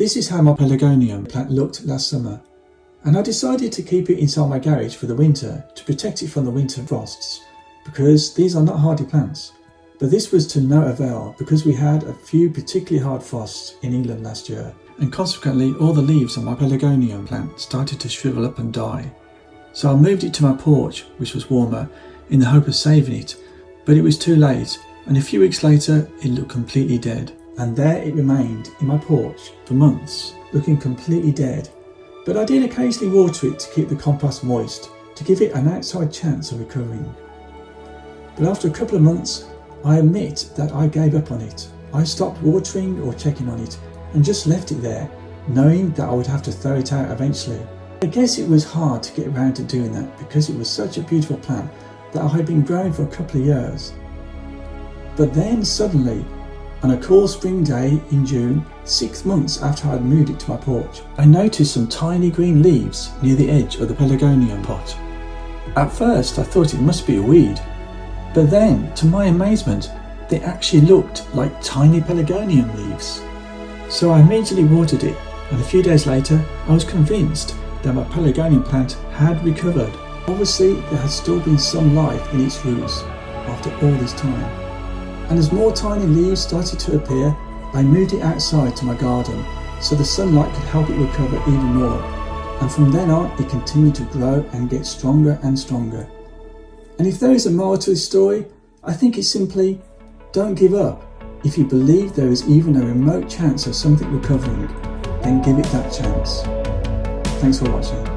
This is how my Pelargonium plant looked last summer, and I decided to keep it inside my garage for the winter to protect it from the winter frosts, because these are not hardy plants. But this was to no avail because we had a few particularly hard frosts in England last year, and consequently all the leaves on my Pelargonium plant started to shrivel up and die. So I moved it to my porch, which was warmer, in the hope of saving it, but it was too late, and a few weeks later it looked completely dead. And there it remained in my porch for months, looking completely dead. But I did occasionally water it to keep the compost moist, to give it an outside chance of recovering. But after a couple of months, I admit that I gave up on it. I stopped watering or checking on it and just left it there, knowing that I would have to throw it out eventually. I guess it was hard to get around to doing that because it was such a beautiful plant that I had been growing for a couple of years. But then suddenly, on a cool spring day in June, 6 months after I had moved it to my porch, I noticed some tiny green leaves near the edge of the Pelargonium pot. At first I thought it must be a weed, but then, to my amazement, they actually looked like tiny Pelargonium leaves. So I immediately watered it, and a few days later I was convinced that my Pelargonium plant had recovered. Obviously there had still been some life in its roots after all this time. And as more tiny leaves started to appear, I moved it outside to my garden so the sunlight could help it recover even more. And from then on, it continued to grow and get stronger and stronger. And if there is a moral to this story, I think it's simply, don't give up. If you believe there is even a remote chance of something recovering, then give it that chance. Thanks for watching.